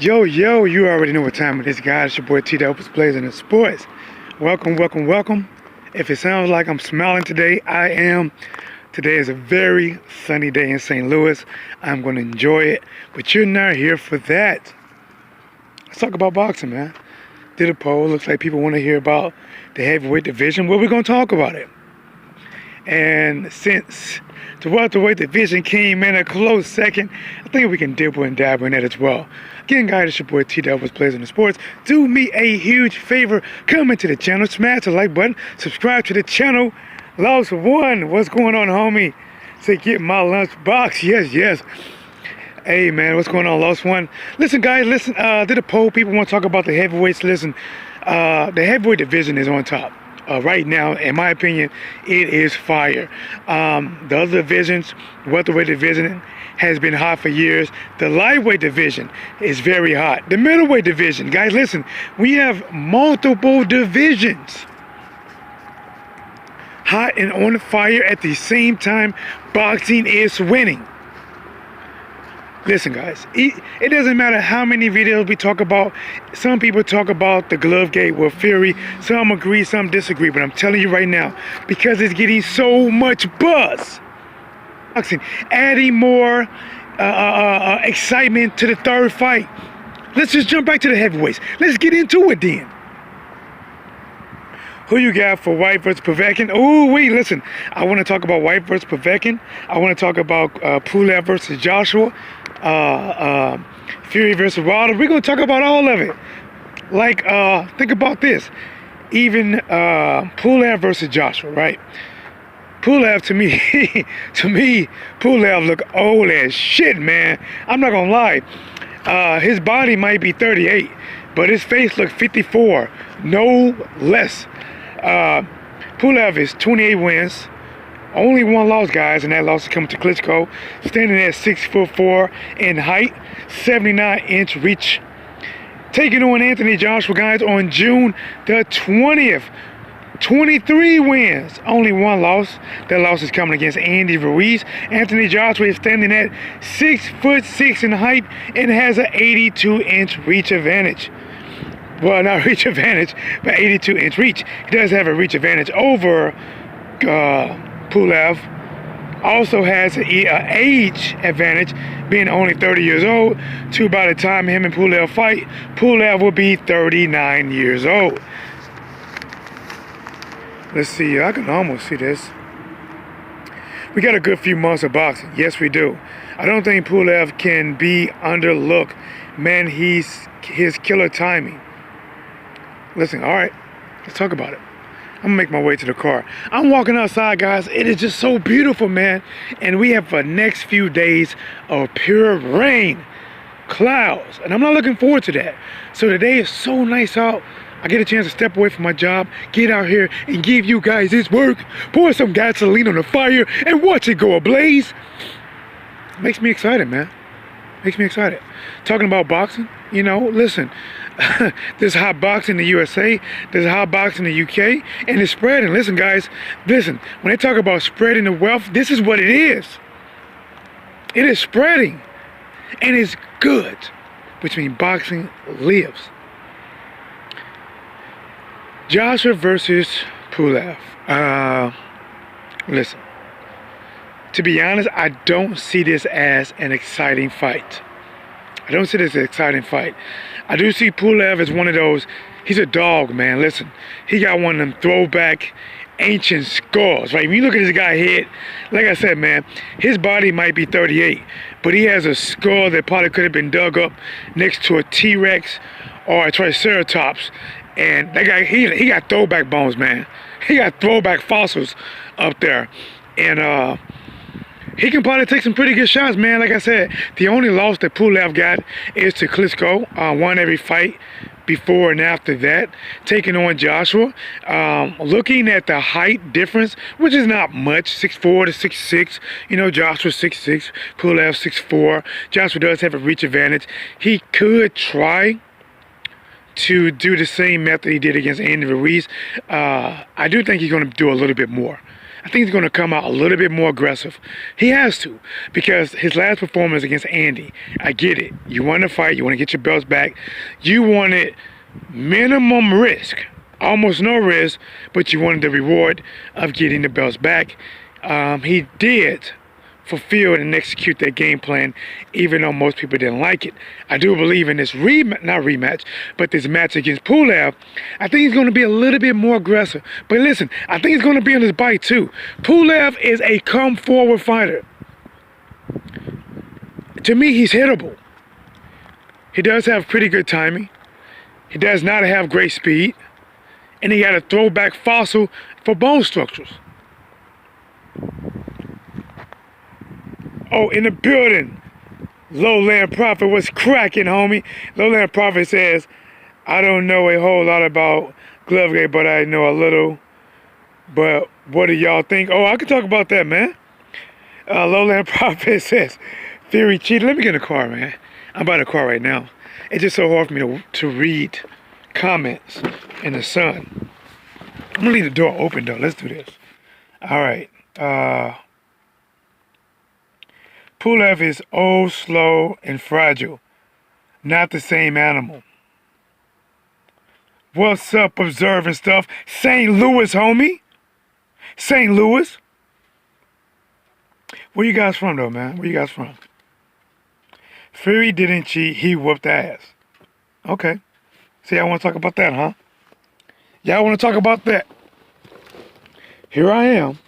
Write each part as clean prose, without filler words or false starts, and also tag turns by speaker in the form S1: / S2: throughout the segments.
S1: Yo, you already know what time it is, guys. It's your boy T. Opus Plays in the Sports. Welcome. If it sounds like I'm smiling today, I am. Today is a very sunny day in St. Louis. I'm going to enjoy it, but you're not here for that. Let's talk about boxing, man. Did a poll. Looks like people want to hear about the heavyweight division. Well, we're going to talk about it. And since the welterweight division came in a close second, I think we can dibble and dabble in that as well. Again, guys, it's your boy T. Plays in the Sports. Do me a huge favor. Come into the channel, smash the like button, subscribe to the channel. Lost one. What's going on, homie? Say, get my lunch box. Yes. Hey, man, what's going on, Lost One? Listen, guys, did a poll. People want to talk about the heavyweights. Listen, the heavyweight division is on top. Right now, in my opinion, it is fire. The other divisions, welterweight division has been hot for years. The lightweight division is very hot. The middleweight division, guys, listen, we have multiple divisions hot and on fire at the same time. Boxing is winning. Listen, guys, it doesn't matter how many videos we talk about. Some people talk about the Glovegate with Fury. Some agree, some disagree. But I'm telling you right now, because it's getting so much buzz, boxing, adding more excitement to the third fight. Let's just jump back to the heavyweights. Let's get into it then. Who you got for Whyte versus Povetkin? Oh, wait, listen. I want to talk about Whyte versus Povetkin. I want to talk about Pulev versus Joshua. Fury versus Wilder. We're going to talk about all of it. Like, think about this. Even Pulev versus Joshua, right? Pulev, to me, Pulev look old as shit, man. I'm not going to lie. His body might be 38, but his face looks 54, no less. Pulev is 28 wins, only one loss, guys, and that loss is coming to Klitschko, standing at 6'4" in height, 79-inch reach. Taking on Anthony Joshua, guys, on June the 20th. 23 wins, only one loss. That loss is coming against Andy Ruiz. Anthony Joshua is standing at 6'6" in height and has an 82-inch reach advantage. Well, not reach advantage, but 82-inch reach. He does have a reach advantage over Pulev. Also has an age advantage, being only 30 years old. By the time him and Pulev fight, Pulev will be 39 years old. Let's see, I can almost see this. We got a good few months of boxing. Yes, we do. I don't think Pulev can be underlooked. Man, his killer timing. Listen, all right, let's talk about it. I'm gonna make my way to the car. I'm walking outside, guys. It is just so beautiful, man. And we have the next few days of pure rain, clouds, and I'm not looking forward to that. So today is so nice out. I get a chance to step away from my job, get out here and give you guys this work, pour some gasoline on the fire, and watch it go ablaze. Makes me excited, man. Makes me excited. Talking about boxing, you know, listen, there's hot boxing in the USA, there's hot boxing in the UK, and it's spreading. Listen, guys, listen, when they talk about spreading the wealth, this is what it is. It is spreading, and it's good, which means boxing lives. Joshua versus Pulev. Listen, to be honest, I don't see this as an exciting fight. I don't see this as an exciting fight. I do see Pulev as one of those, he's a dog, man. Listen, he got one of them throwback ancient scars, right? When you look at this guy's head, like I said, man, his body might be 38, but he has a skull that probably could have been dug up next to a T-Rex or a Triceratops. And that guy, he got throwback bones, man. He got throwback fossils up there. And he can probably take some pretty good shots, man. Like I said, the only loss that Pulev got is to Klitschko. Won every fight before and after that. Taking on Joshua. Looking at the height difference, which is not much, 6'4" to 6'6". You know, Joshua 6'6", Pulev 6'4". Joshua does have a reach advantage. He could try to do the same method he did against Andy Ruiz. I do think he's going to do a little bit more. I think he's going to come out a little bit more aggressive. He has to, because his last performance against Andy, I get it. You want to fight, you want to get your belts back. You wanted minimum risk, almost no risk, but you wanted the reward of getting the belts back. He did fulfill and execute that game plan, even though most people didn't like it. I do believe in this this match against Pulev, I think he's going to be a little bit more aggressive. But listen, I think he's going to be on his bite too. Pulev is a come-forward fighter. To me, he's hittable. He does have pretty good timing. He does not have great speed. And he got a throwback fossil for bone structures. Oh, in the building, Lowland Prophet was cracking, homie. Lowland Prophet says, I don't know a whole lot about Glovegate, but I know a little. But what do y'all think? Oh, I can talk about that, man. Lowland Prophet says, Fury cheated. Let me get in the car, man. I'm by the car right now. It's just so hard for me to read comments in the sun. I'm going to leave the door open, though. Let's do this. All right. Pulev is old, slow, and fragile. Not the same animal. What's up, observing stuff? St. Louis, homie. St. Louis. Where you guys from, though, man? Where you guys from? Fury didn't cheat. He whooped ass. Okay. See, y'all want to talk about that, huh? Y'all want to talk about that? Here I am,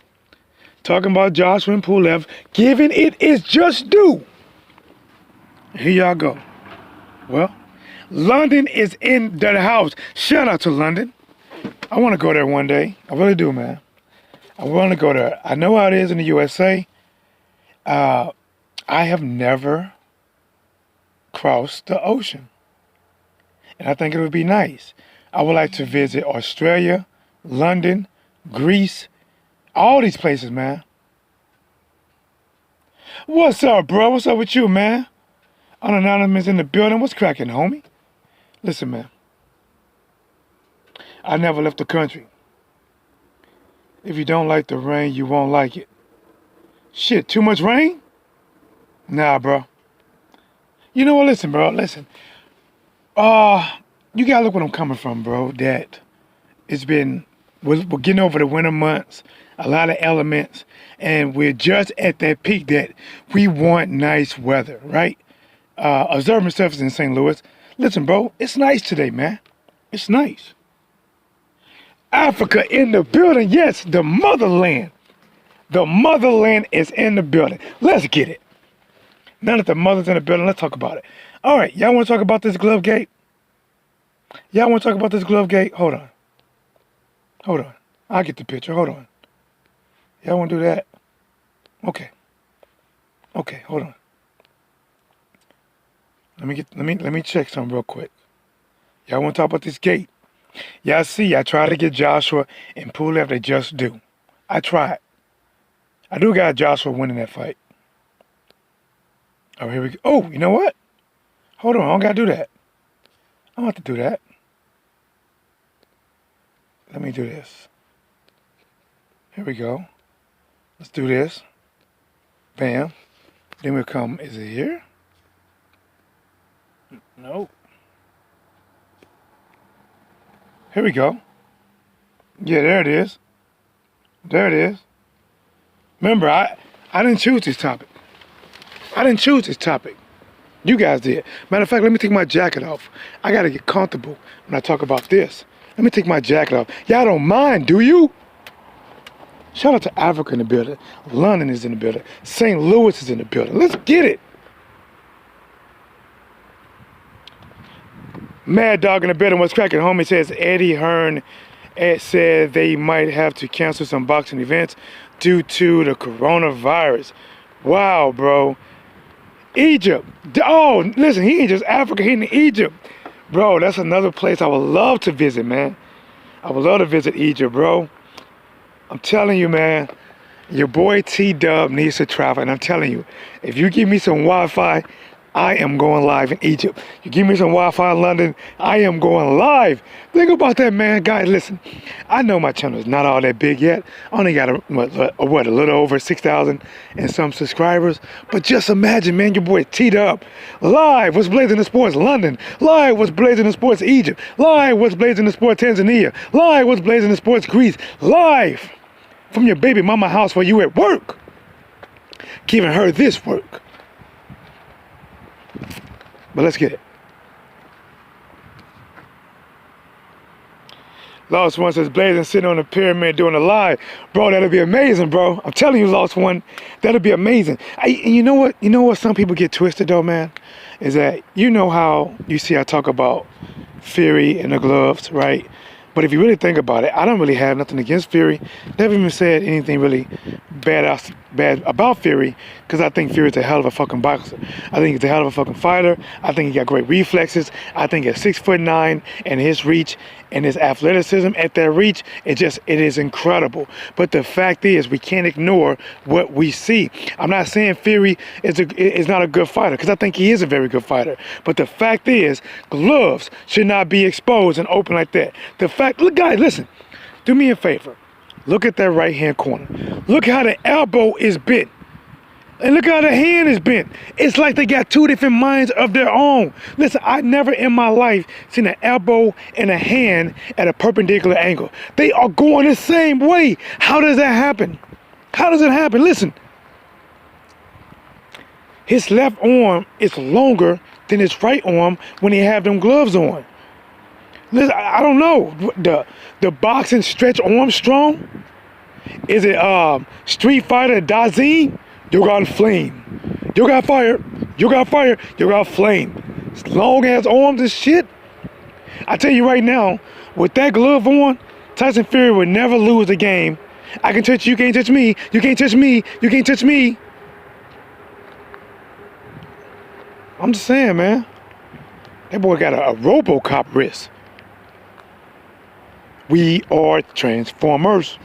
S1: talking about Joshua and Pulev, giving it its just due. Here y'all go. Well, London is in the house. Shout out to London. I want to go there one day. I really do, man. I want to go there. I know how it is in the USA. I have never crossed the ocean. And I think it would be nice. I would like to visit Australia, London, Greece, all these places, man. What's up, bro? What's up with you, man? Unanonymous in the building. What's cracking, homie? Listen, man. I never left the country. If you don't like the rain, you won't like it. Shit, too much rain? Nah, bro. You know what? Listen, bro. Listen. You gotta look where I'm coming from, bro. That it's been, we're getting over the winter months, a lot of elements, and we're just at that peak that we want nice weather, right? Observing stuff is in St. Louis. Listen, bro, it's nice today, man. It's nice. Africa in the building. Yes, the motherland. The motherland is in the building. Let's get it. Now that the mother's in the building, let's talk about it. All right, y'all want to talk about this Glovegate? Y'all want to talk about this Glovegate? Hold on. Hold on. I'll get the picture. Hold on. Y'all want to do that? Okay. Okay, hold on. Let me check something real quick. Y'all want to talk about this gate? Y'all see, I tried to get Joshua and Pulev to just do. I tried. I do got Joshua winning that fight. Oh, here we go. Oh, you know what? Hold on, I don't got to do that. I don't have to do that. Let me do this. Here we go. Let's do this. Bam. Then we'll come, is it here? Nope. Here we go. Yeah, there it is. There it is. Remember, I didn't choose this topic. I didn't choose this topic. You guys did. Matter of fact, let me take my jacket off. I got to get comfortable when I talk about this. Let me take my jacket off. Y'all don't mind, do you? Shout out to Africa in the building. London is in the building. St. Louis is in the building. Let's get it. Mad Dog in the building. What's cracking? Homie says Eddie Hearn said they might have to cancel some boxing events due to the coronavirus. Wow, bro. Egypt. Oh, listen, he ain't just Africa, he in Egypt. Bro, that's another place I would love to visit, man. I would love to visit Egypt, bro. I'm telling you, man, your boy T-Dub needs to travel. And I'm telling you, if you give me some Wi-Fi, I am going live in Egypt. You give me some Wi-Fi in London, I am going live. Think about that, man. Guys, listen, I know my channel is not all that big yet. I only got a little over 6,000 and some subscribers. But just imagine, man, your boy teed up live. What's blazing in sports London? Live. What's blazing in sports Egypt? Live. What's blazing in sports Tanzania? Live. What's blazing in sports Greece? Live from your baby mama house while you at work, giving her this work. But let's get it. Lost One says, blazing sitting on the pyramid doing a live. Bro, that'll be amazing, bro. I'm telling you, Lost One, that'll be amazing. And you know what? You know what some people get twisted though, man? Is that, you know how you see I talk about Fury and the gloves, right? But if you really think about it, I don't really have nothing against Fury. Never even said anything really bad about Fury, because I think Fury's a hell of a fucking boxer. I think he's a hell of a fucking fighter. I think he got great reflexes. I think at 6'9" and his reach and his athleticism at that reach, it is incredible. But the fact is, we can't ignore what we see. I'm not saying Fury is not a good fighter, because I think he is a very good fighter. But the fact is, gloves should not be exposed and open like that. The fact, look, guys, listen, do me a favor. Look at that right hand corner. Look how the elbow is bent. And look how the hand is bent. It's like they got two different minds of their own. Listen, I never in my life seen an elbow and a hand at a perpendicular angle. They are going the same way. How does that happen? How does it happen? Listen. His left arm is longer than his right arm when he have them gloves on. Listen, I don't know. The boxing stretch Armstrong? Is it Street Fighter Dazine? You got flame. You got fire. You got fire. You got flame. Long ass arms and shit. I tell you right now, with that glove on, Tyson Fury would never lose a game. I can touch you, you can't touch me. You can't touch me. You can't touch me. I'm just saying, man. That boy got a RoboCop wrist. We are Transformers.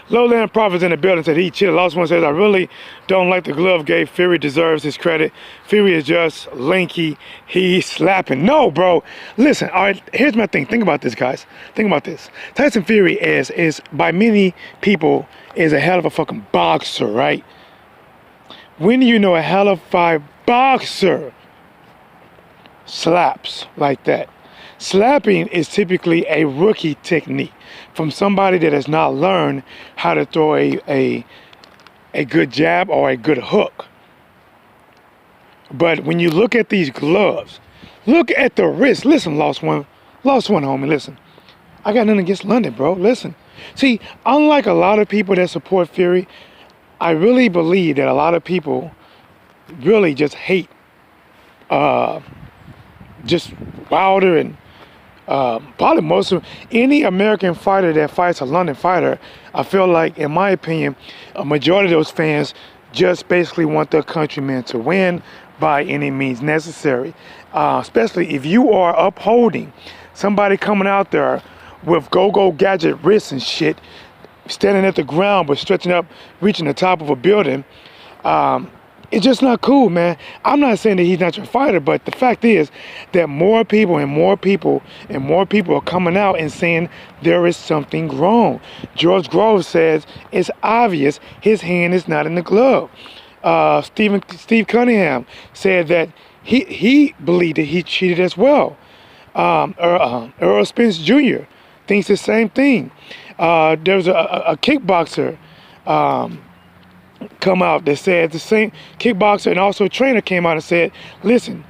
S1: Lowland Prophets in the building said he chilled. Lost One says, I really don't like the Glovegate. Fury deserves his credit. Fury is just lanky. He's slapping. No, bro. Listen, all right, here's my thing. Think about this, guys. Think about this. Tyson Fury is by many people, is a hell of a fucking boxer, right? When do you know a hell of a boxer slaps like that? Slapping is typically a rookie technique from somebody that has not learned how to throw a good jab or a good hook. But when you look at these gloves, look at the wrist. Listen, Lost One, homie, listen. I got nothing against London, bro. Listen. See, unlike a lot of people that support Fury, I really believe that a lot of people really just hate just Wilder and probably most of any American fighter that fights a London fighter. I feel like, in my opinion, a majority of those fans just basically want their countrymen to win by any means necessary. Especially if you are upholding somebody coming out there with go-go gadget wrists and shit, standing at the ground but stretching up, reaching the top of a building. It's just not cool, man. I'm not saying that he's not your fighter, but the fact is that more people are coming out and saying there is something wrong. George Groves says it's obvious his hand is not in the glove. Steve Cunningham said that he believed that he cheated as well. Earl Spence Jr. thinks the same thing. There's a kickboxer come out that said, the same kickboxer and also trainer came out and said, listen,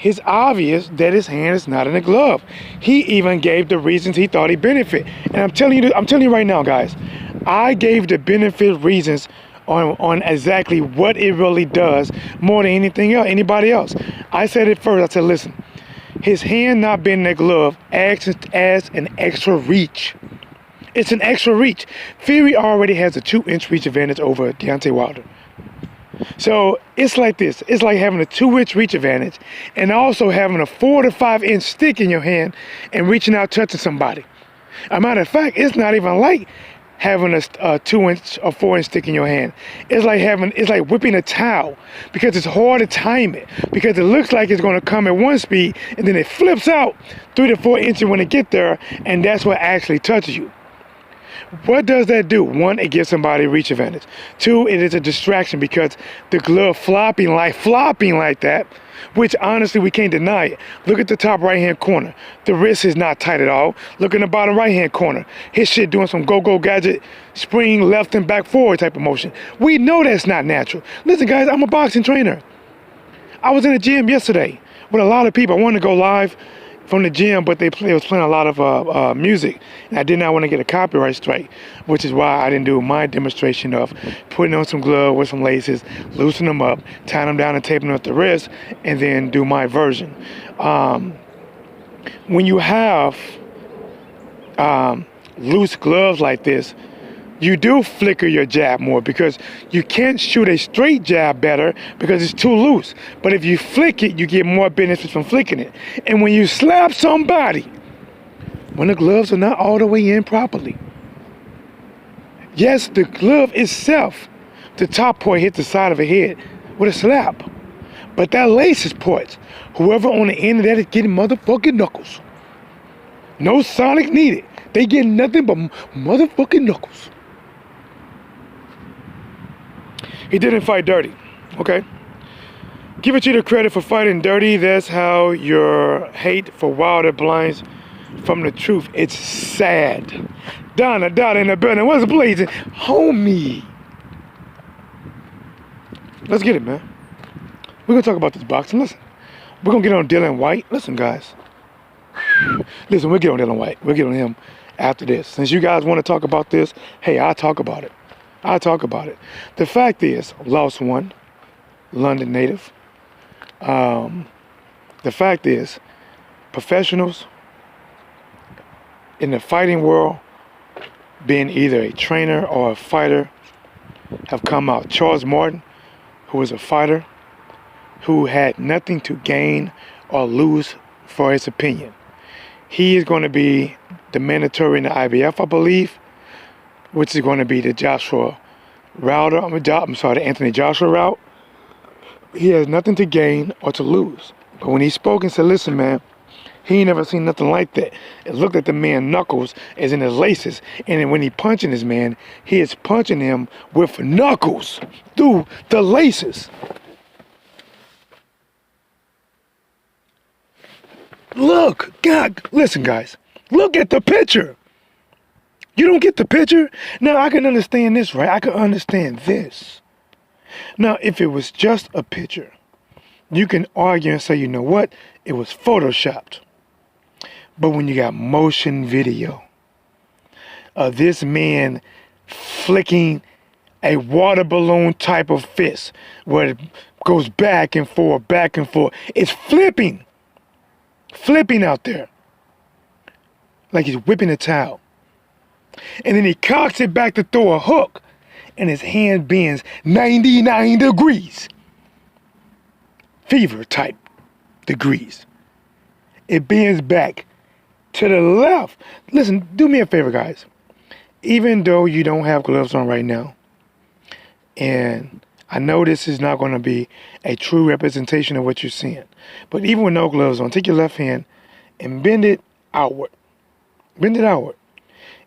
S1: it's obvious that his hand is not in the glove. He even gave the reasons he thought he benefit. And I'm telling you right now, guys, I gave the benefit reasons on exactly what it really does more than anything else, anybody else. I said it first. I said, listen, his hand not being in the glove acts as an extra reach. It's an extra reach. Fury already has a 2-inch reach advantage over Deontay Wilder. So it's like this. It's like having a 2-inch reach advantage and also having a 4 to 5 inch stick in your hand and reaching out, touching somebody. A matter of fact, it's not even like having a 2-inch or 4-inch stick in your hand. It's like whipping a towel, because it's hard to time it, because it looks like it's going to come at one speed and then it flips out 3 to 4 inches when it get there, and that's what actually touches you. What does that do? One, it gives somebody reach advantage. Two, it is a distraction, because the glove flopping like that, which honestly we can't deny it. Look at the top right hand corner. The wrist is not tight at all. Look in the bottom right hand corner. His shit doing some go-go gadget, spring left and back forward type of motion. We know that's not natural. Listen guys, I'm a boxing trainer. I was in the gym yesterday with a lot of people. I wanted to go live from the gym, but they was playing a lot of music, and I did not want to get a copyright strike, which is why I didn't do my demonstration of putting on some gloves with some laces, loosen them up, tying them down and taping them at the wrist, and then do my version. When you have loose gloves like this, you do flicker your jab more, because you can't shoot a straight jab better because it's too loose. But if you flick it, you get more benefits from flicking it. And when you slap somebody, when the gloves are not all the way in properly, yes, the glove itself, the top part hits the side of the head with a slap. But that laces part, whoever on the end of that is getting motherfucking knuckles. No sonic needed. They get nothing but motherfucking knuckles. He didn't fight dirty, okay? Giving you the credit for fighting dirty, that's how your hate for Wilder blinds from the truth. It's sad. Donna in the building, what's blazing? Homie. Let's get it, man. We're gonna talk about this boxing. Listen, we're gonna get on Dillian Whyte. Listen, guys. Listen, we'll get on Dillian Whyte. We'll get on him after this. Since you guys want to talk about this, hey, I'll talk about it. The fact is, lost one, London native. The fact is, professionals in the fighting world, being either a trainer or a fighter, have come out. Charles Martin, who was a fighter, who had nothing to gain or lose for his opinion. He is going to be the mandatory in the IBF, I believe, which is going to be the the Anthony Joshua route. He has nothing to gain or to lose. But when he spoke and said, listen, man, he ain't never seen nothing like that. It looked like the man knuckles is in his laces. And then when he punching this man, he is punching him with knuckles through the laces. Look, God, listen, guys. Look at the picture. You don't get the picture? Now, I can understand this, right? I can understand this. Now, if it was just a picture, you can argue and say, you know what? It was photoshopped. But when you got motion video of this man flicking a water balloon type of fist where it goes back and forth, it's flipping out there like he's whipping a towel. And then he cocks it back to throw a hook, and his hand bends 99 degrees. Fever type degrees. It bends back to the left. Listen, do me a favor, guys. Even though you don't have gloves on right now, and I know this is not going to be a true representation of what you're seeing, but even with no gloves on, take your left hand and bend it outward. Bend it outward.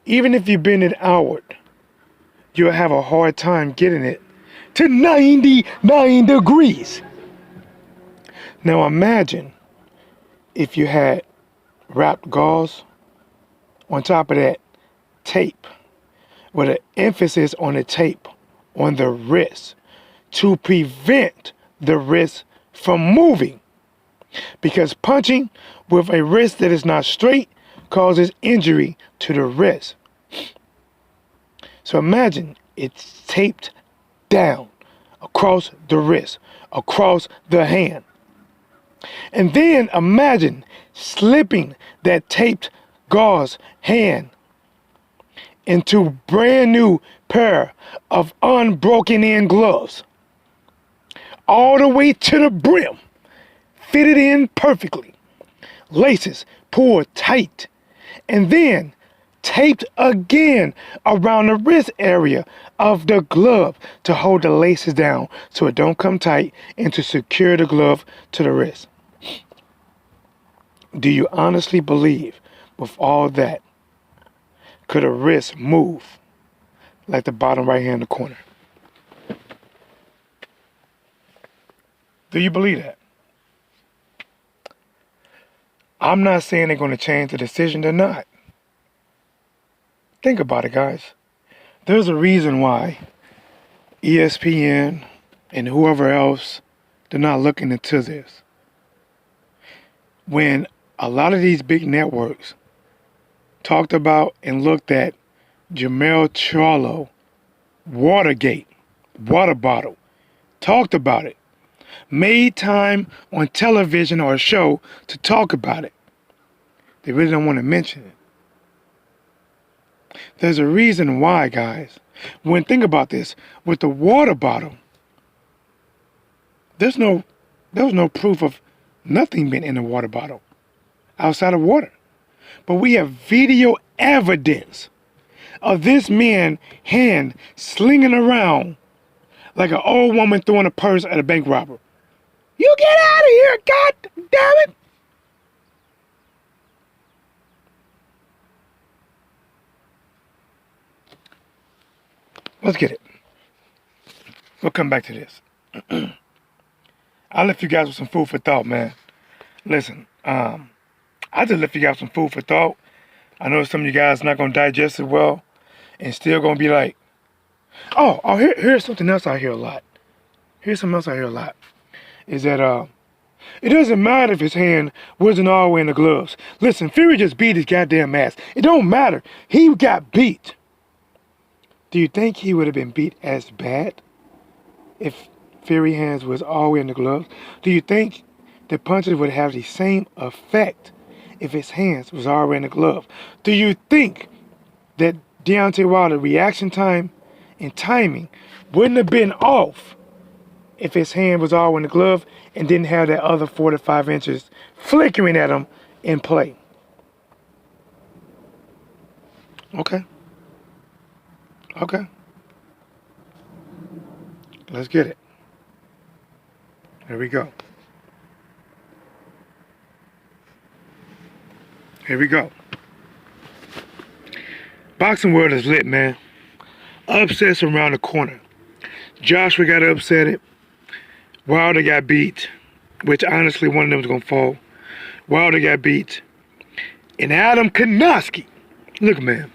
S1: Even if you bend it outward, you'll have a hard time getting it to 99 degrees. Now imagine if you had wrapped gauze, on top of that tape, with an emphasis on the tape on the wrist to prevent the wrist from moving. Because punching with a wrist that is not straight causes injury to the wrist. So imagine it's taped down across the wrist, across the hand. And then imagine slipping that taped gauze hand into brand new pair of unbroken in gloves, all the way to the brim, fitted in perfectly, laces pulled tight, and then taped again around the wrist area of the glove to hold the laces down so it don't come tight and to secure the glove to the wrist. Do you honestly believe with all that, could a wrist move like the bottom right hand in the corner? Do you believe that? I'm not saying they're going to change the decision. They're not. Think about it, guys. There's a reason why ESPN and whoever else, they're not looking into this. When a lot of these big networks talked about and looked at Jermell Charlo, Watergate, water bottle, talked about it, made time on television or a show to talk about it, they really don't want to mention it. There's a reason why, guys. Think about this, with the water bottle, there was no proof of nothing being in the water bottle outside of water. But we have video evidence of this man's hand slinging around like an old woman throwing a purse at a bank robber. You get out of here, God damn it! Let's get it. We'll come back to this. I left you guys with some food for thought, man. Listen, I just left you guys some food for thought. I know some of you guys not going to digest it well and still going to be like, here's something else I hear a lot. Here's something else I hear a lot. Is that it doesn't matter if his hand wasn't all the way in the gloves. Listen, Fury just beat his goddamn ass. It don't matter. He got beat. Do you think he would have been beat as bad if Fury hands was all the way in the gloves? Do you think the punches would have the same effect if his hands was all the way in the glove? Do you think that Deontay Wilder's reaction time and timing wouldn't have been off if his hand was all in the glove and didn't have that other 4 to 5 inches flickering at him in play? Okay. Let's get it. Here we go. Boxing world is lit, man. Upsets around the corner. Joshua got upset. Wilder got beat, which honestly one of them was going to fall. Wilder got beat. And Adam Konoski. Look, man.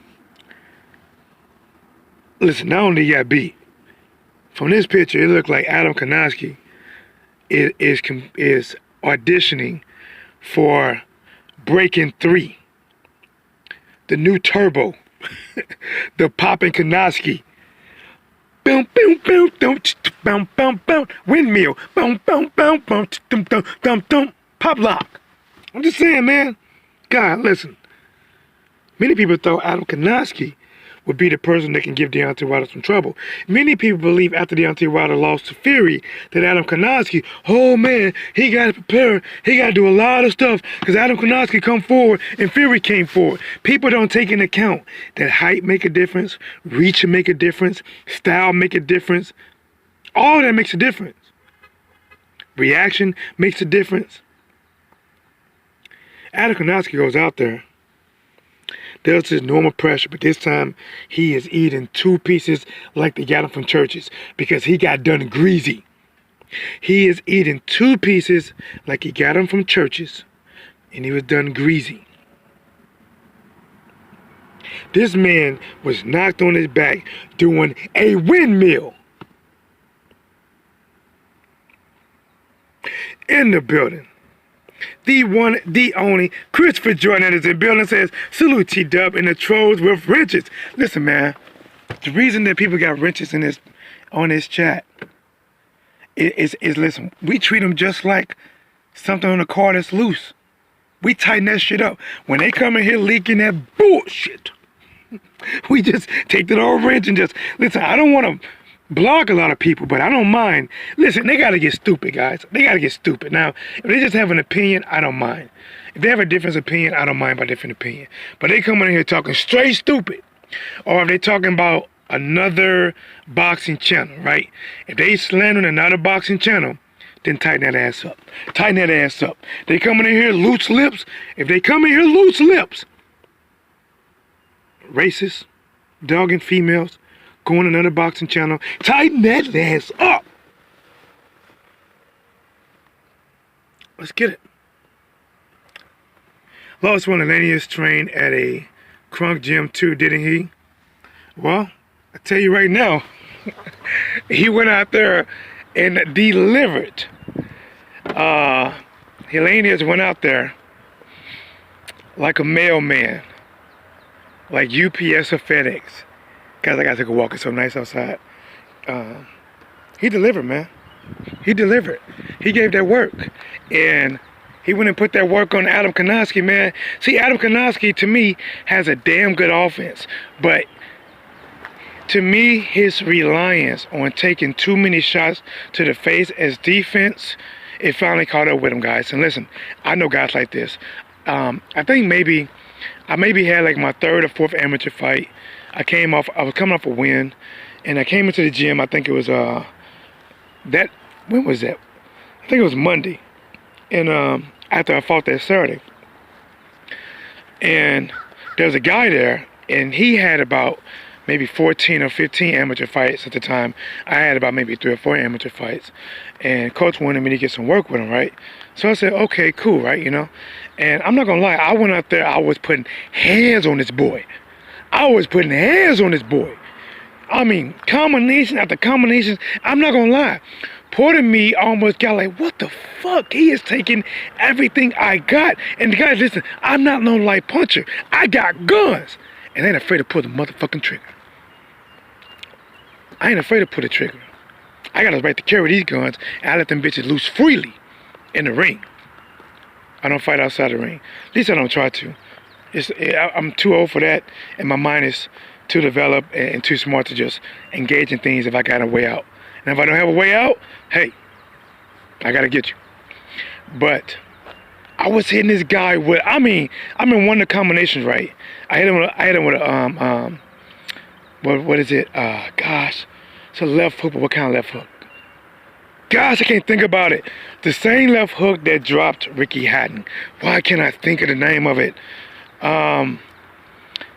S1: Listen, not only he got beat, from this picture, it looked like Adam Konoski is auditioning for Breaking 3, the new Turbo, the Poppin' Konoski. Boom, boom, boom, boom, boom, boom, boom, windmill, boom, boom, boom, boom, boom, boom, boom, boom, pop lock. I'm just saying, man. God, listen. Many people thought Adam Konoski would be the person that can give Deontay Wilder some trouble. Many people believe after Deontay Wilder lost to Fury that Adam Konoski, oh man, he got to prepare. He got to do a lot of stuff because Adam Konoski come forward and Fury came forward. People don't take into account that height make a difference, reach make a difference, style make a difference. All that makes a difference. Reaction makes a difference. Adam Konoski goes out there. There's his normal pressure, but this time he is eating 2 pieces like they got him from Churches because he got done greasy. He is eating 2 pieces like he got him from Churches and he was done greasy. This man was knocked on his back doing a windmill. In the building. The one, the only, Christopher Jordan is in the building, says, salute T-Dub and the trolls with wrenches. Listen, man, the reason that people got wrenches in this, on this chat is listen, we treat them just like something on a car that's loose. We tighten that shit up. When they come in here leaking that bullshit, we just take that old wrench and just, listen, I don't want to block a lot of people, but I don't mind. Listen, they got to get stupid, guys. They got to get stupid. Now, if they just have an opinion, I don't mind. If they have a different opinion, I don't mind by different opinion. But they come in here talking straight stupid. Or if they talking about another boxing channel, right? If they slandering another boxing channel, then tighten that ass up. Tighten that ass up. They coming in here loose lips. If they come in here loose lips, racist, dogging females, going another boxing channel, tighten that ass up. Let's get it. Lost one of Lanius trained at a crunk gym too, didn't he? Well, I tell you right now, he went out there and delivered. Hellenius went out there like a mailman, like UPS or FedEx. Guys, I gotta take a walk. It's so nice outside. He delivered, man. He delivered. He gave that work. And he went and put that work on Adam Konoski, man. See, Adam Konoski, to me, has a damn good offense. But to me, his reliance on taking too many shots to the face as defense, it finally caught up with him, guys. And listen, I know guys like this. I think I maybe had like my third or fourth amateur fight. I was coming off a win, and I came into the gym. I think it was when was that? I think it was Monday, and after I fought that Saturday, and there was a guy there, and he had about maybe 14 or 15 amateur fights at the time. I had about maybe 3 or 4 amateur fights, and coach wanted me to get some work with him, right? So I said, okay, cool, right, you know? And I'm not gonna lie, I went out there, I was putting hands on this boy. I was putting hands on this boy. I mean, combination after combination. I'm not gonna lie. Part of me almost got like, what the fuck? He is taking everything I got. And the guys, listen, I'm not no light puncher. I got guns. And I ain't afraid to pull the motherfucking trigger. I ain't afraid to pull the trigger. I got a right to carry these guns, and I let them bitches loose freely in the ring. I don't fight outside the ring. At least I don't try to. I'm too old for that, and my mind is too developed and too smart to just engage in things if I got a way out. And if I don't have a way out, hey, I gotta get you. But I was hitting this guy with, I'm in one of the combinations, right? I hit him with a, what is it? Gosh, it's a left hook, but what kind of left hook? Gosh, I can't think about it. The same left hook that dropped Ricky Hatton. Why can't I think of the name of it?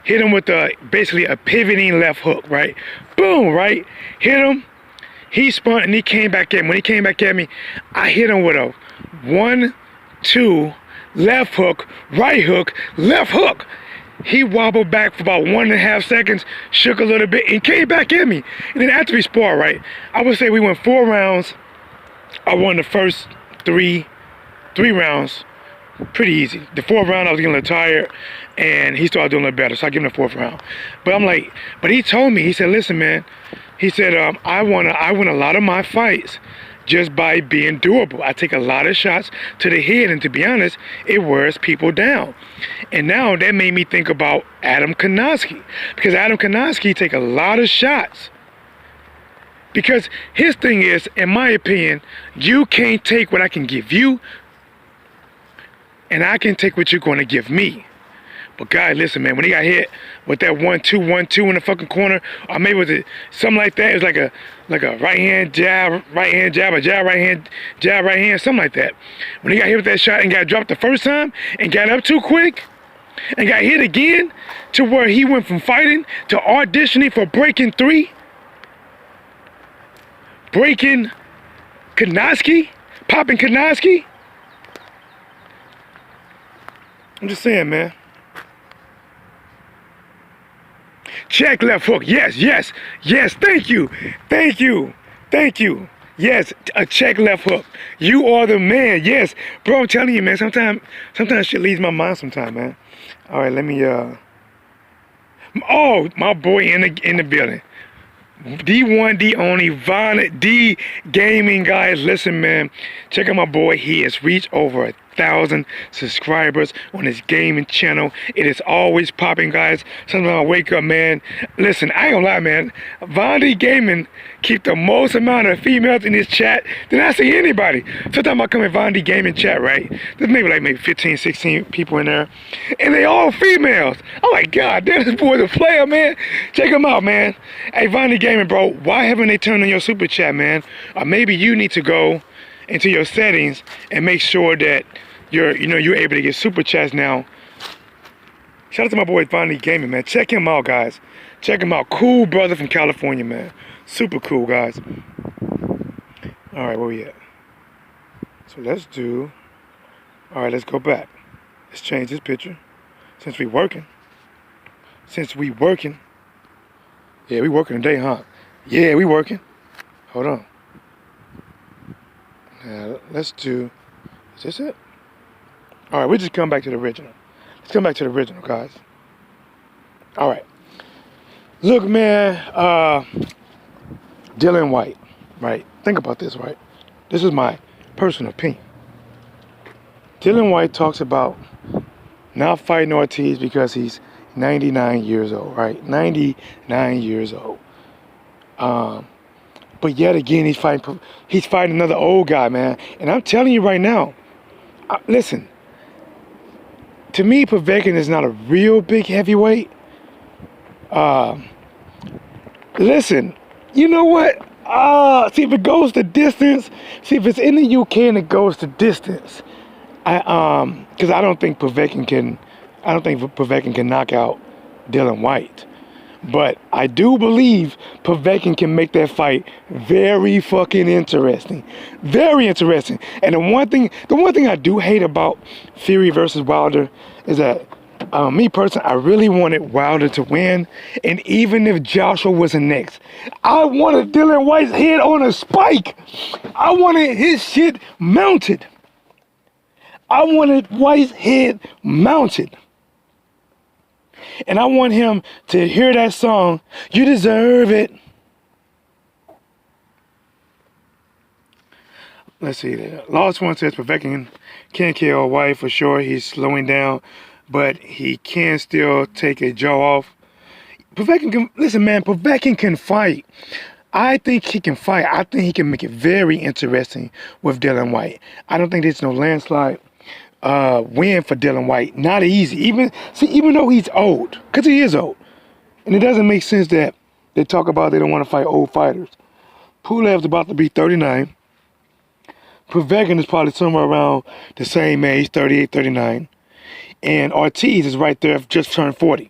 S1: Hit him with basically a pivoting left hook, right? Boom, right? Hit him. He spun and he came back at me. When he came back at me, I hit him with a 1-2 left hook, right hook, left hook. He wobbled back for about 1.5 seconds, shook a little bit, and came back at me. And then after we sparred, right, I would say we went 4 rounds. I won the first three rounds pretty easy. The 4th round, I was getting a little tired, and he started doing a little better, so I gave him the 4th round. But I'm like, but he told me, he said, listen, man, he said, I win a lot of my fights just by being doable. I take a lot of shots to the head, and to be honest, it wears people down. And now that made me think about Adam Konoski, because Adam Konoski take a lot of shots. Because his thing is, in my opinion, you can't take what I can give you, and I can take what you're going to give me. But guys, listen, man, when he got hit with that 1-2 in the fucking corner, or maybe with something like that, it was like a right hand jab, a jab, right hand, something like that. When he got hit with that shot and got dropped the first time and got up too quick and got hit again, to where he went from fighting to auditioning for Breaking 3, breaking Konoski, popping Konoski. I'm just saying, man. Check left hook. Yes. Thank you. Yes, a check left hook. You are the man. Yes, bro. I'm telling you, man. Sometimes shit leaves my mind. Sometimes, man. All right, let me. Oh, my boy in the building. D1, D only, Violent D Gaming, guys. Listen, man. Check out my boy. He has reached over 100,000 subscribers on his gaming channel. It is always popping, guys. Sometimes I wake up, man. Listen, I ain't gonna lie, man. Vondi Gaming keep the most amount of females in his chat than I see anybody. Sometimes I come in Vondi Gaming chat, right? There's maybe 15, 16 people in there, and they all females. I'm like, God damn, this boy's a player, man. Check him out, man. Hey, Vondi Gaming, bro, why haven't they turned on your super chat, man? Or maybe you need to go into your settings and make sure that you're able to get super chats now. Shout out to my boy Vondi Gaming, man. Check him out, guys. Check him out. Cool brother from California, man. Super cool, guys. All right, where we at? So let's do. All right, let's go back. Let's change this picture. Since we working. Yeah, we working today, huh? Yeah, we working. Hold on. Now, let's do. Is this it? All right, we just come back to the original. Let's come back to the original, guys. All right. Look, man, Dillian Whyte, right? Think about this, right? This is my personal opinion. Dillian Whyte talks about not fighting Ortiz because he's 99 years old, right? 99 years old. But yet again, he's fighting another old guy, man. And I'm telling you right now, listen, to me, Povetkin is not a real big heavyweight. Listen, you know what? See if it goes the distance. See if it's in the UK and it goes the distance. Because I don't think Povetkin can knock out Dillian Whyte. But I do believe Povetkin can make that fight very fucking interesting. Very interesting. And the one thing I do hate about Fury versus Wilder is that me personally, I really wanted Wilder to win. And even if Joshua wasn't next, I wanted Dillian Whyte's head on a spike. I wanted his shit mounted. I wanted Whyte's head mounted. And I want him to hear that song, "You Deserve It." Let's see there. Lost One says Povetkin can't kill Whyte for sure. He's slowing down, but he can still take a jaw off. Povetkin can, listen, man, Povetkin can fight. I think he can fight. I think he can make it very interesting with Dillian Whyte. I don't think there's no landslide win for Dillian Whyte. Not easy. Even though he's old, because he is old. And it doesn't make sense that they talk about they don't want to fight old fighters. Pulev's about to be 39. Povetkin is probably somewhere around the same age, 38, 39. And Ortiz is right there, just turned 40.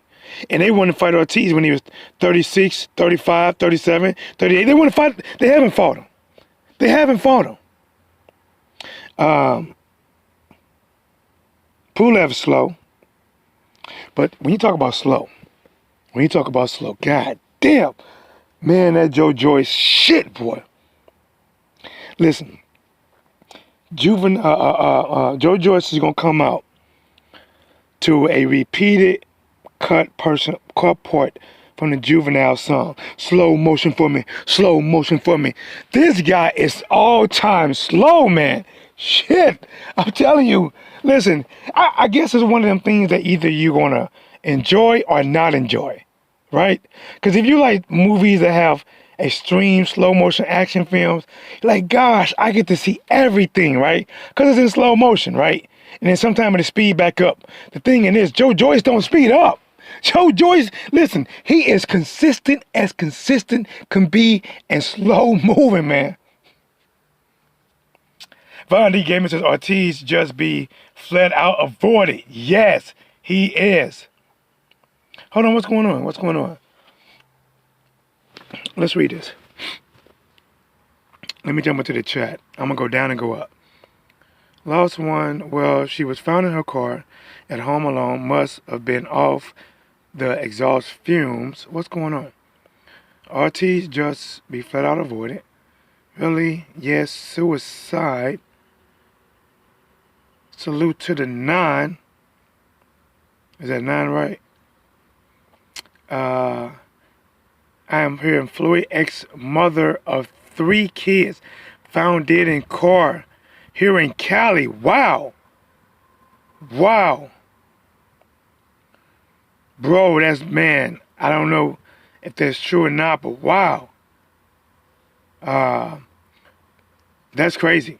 S1: And they want to fight Ortiz when he was 36, 35, 37, 38. They want to fight. They haven't fought him. They haven't fought him. Pulev's slow. But when you talk about slow, God damn, man, that Joe Joyce shit, boy. Listen, Joe Joyce is gonna come out to a repeated cut part from the Juvenile song. Slow motion for me, slow motion for me. This guy is all time slow, man. Shit, I'm telling you. Listen, I guess it's one of them things that either you're gonna enjoy or not enjoy, right? Because if you like movies that have extreme slow motion action films, like, gosh, I get to see everything, right? Because it's in slow motion, right? And then sometimes it'll speed back up. The thing is, Joe Joyce don't speed up. Joe Joyce, listen, he is consistent as consistent can be and slow moving, man. Vondi Gaming says Ortiz just be flat out avoided. Yes, he is. Hold on, what's going on? What's going on? Let's read this. Let me jump into the chat. I'm going to go down and go up. Lost One, well, she was found in her car at home alone. Must have been off the exhaust fumes. What's going on? Ortiz just be flat out avoided. Really? Yes, suicide. Salute to the 9. Is that 9 right? I am here in Floyd, ex-mother of 3 kids, found dead in car here in Cali. Wow. Wow. Bro, that's, man, I don't know if that's true or not, but wow. Uh, that's crazy.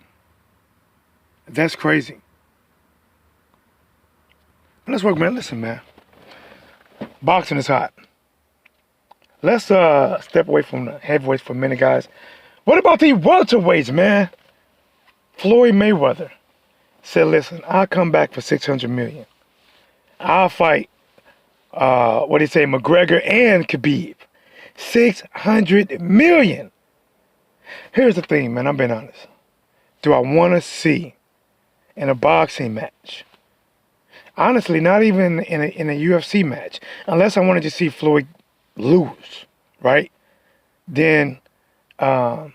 S1: That's crazy. But let's work, man. Listen, man. Boxing is hot. Let's step away from the heavyweights for a minute, guys. What about the welterweights, man? Floyd Mayweather said, listen, I'll come back for $600 million. I'll fight, what do you say, McGregor and Khabib. $600 million. Here's the thing, man, I'm being honest. Do I want to see in a boxing match? Honestly, not even in a UFC match. Unless I wanted to see Floyd lose, right? Then I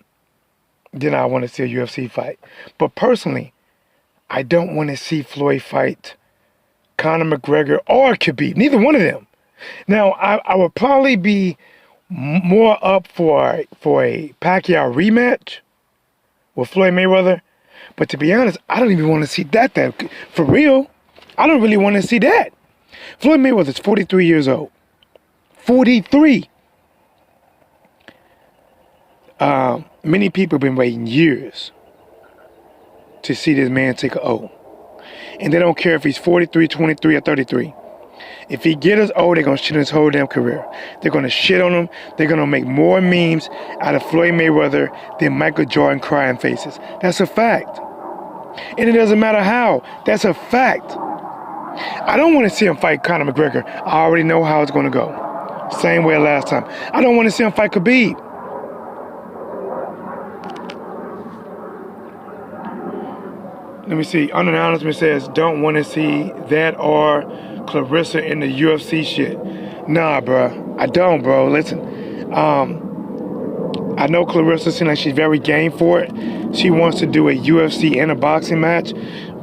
S1: want to see a UFC fight. But personally, I don't want to see Floyd fight Conor McGregor or Khabib. Neither one of them. Now, I would probably be more up for a Pacquiao rematch with Floyd Mayweather. But to be honest, I don't even want to see that. For real, I don't really want to see that. Floyd Mayweather's 43 years old. 43. Many people have been waiting years to see this man take a O. And they don't care if he's 43, 23, or 33. If he gets old, they're going to shit on his whole damn career. They're going to shit on him. They're going to make more memes out of Floyd Mayweather than Michael Jordan crying faces. That's a fact. And it doesn't matter how. That's a fact. I don't want to see him fight Conor McGregor. I already know how it's going to go. Same way last time. I don't want to see him fight Khabib. Let me see. Unannouncement says, don't want to see that or Clarissa in the UFC shit. Nah, bro. I don't, bro. Listen. I know Clarissa seems like she's very game for it. She wants to do a UFC and a boxing match.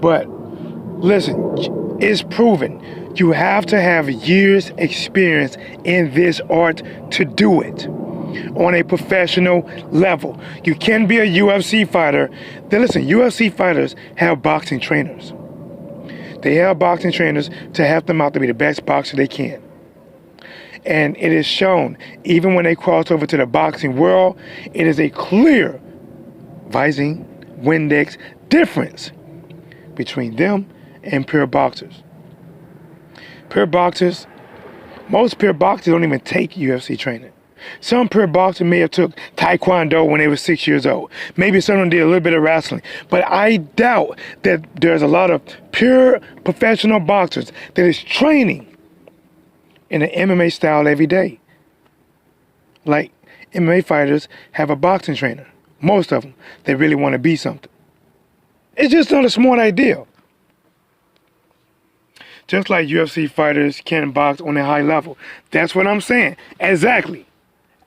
S1: But listen, it's proven. You have to have years experience in this art to do it on a professional level. You can be a UFC fighter. Then listen, UFC fighters have boxing trainers. They have boxing trainers to help them out to be the best boxer they can. And it is shown, even when they cross over to the boxing world, it is a clear Visine, Windex difference between them and pure boxers. Pure boxers, most pure boxers don't even take UFC training. Some pure boxers may have took Taekwondo when they were 6 years old. Maybe some of them did a little bit of wrestling. But I doubt that there's a lot of pure professional boxers that is training in an MMA style every day. Like MMA fighters have a boxing trainer. Most of them, they really want to be something. It's just not a smart idea. Just like UFC fighters can box on a high level. That's what I'm saying. Exactly.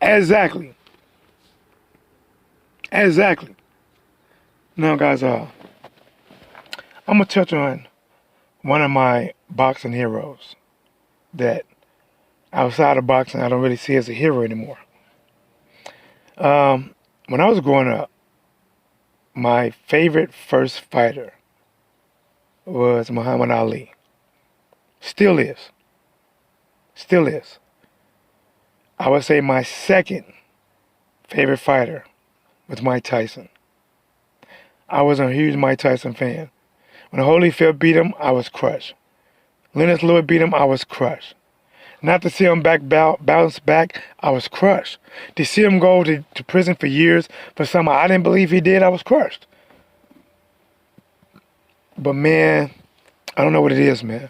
S1: Exactly. Exactly. Now, guys, I'm going to touch on one of my boxing heroes that outside of boxing I don't really see as a hero anymore. When I was growing up, my favorite first fighter was Muhammad Ali. Still is. Still is. I would say my second favorite fighter was Mike Tyson. I was a huge Mike Tyson fan. When Holyfield beat him, I was crushed. Lennox Lewis beat him, I was crushed. Not to see him bounce back, I was crushed. To see him go to prison for years for something I didn't believe he did, I was crushed. But man, I don't know what it is, man.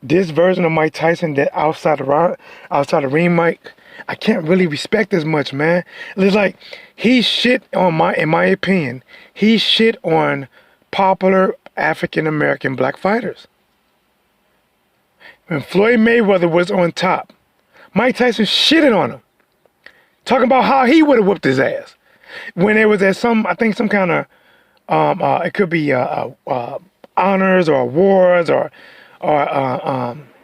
S1: This version of Mike Tyson that outside the ring, Mike, I can't really respect as much, man. It's like he shit on in my opinion, he shit on popular African American black fighters. When Floyd Mayweather was on top, Mike Tyson shitted on him, talking about how he would have whooped his ass. When it was at some kind of, it could be honors or awards or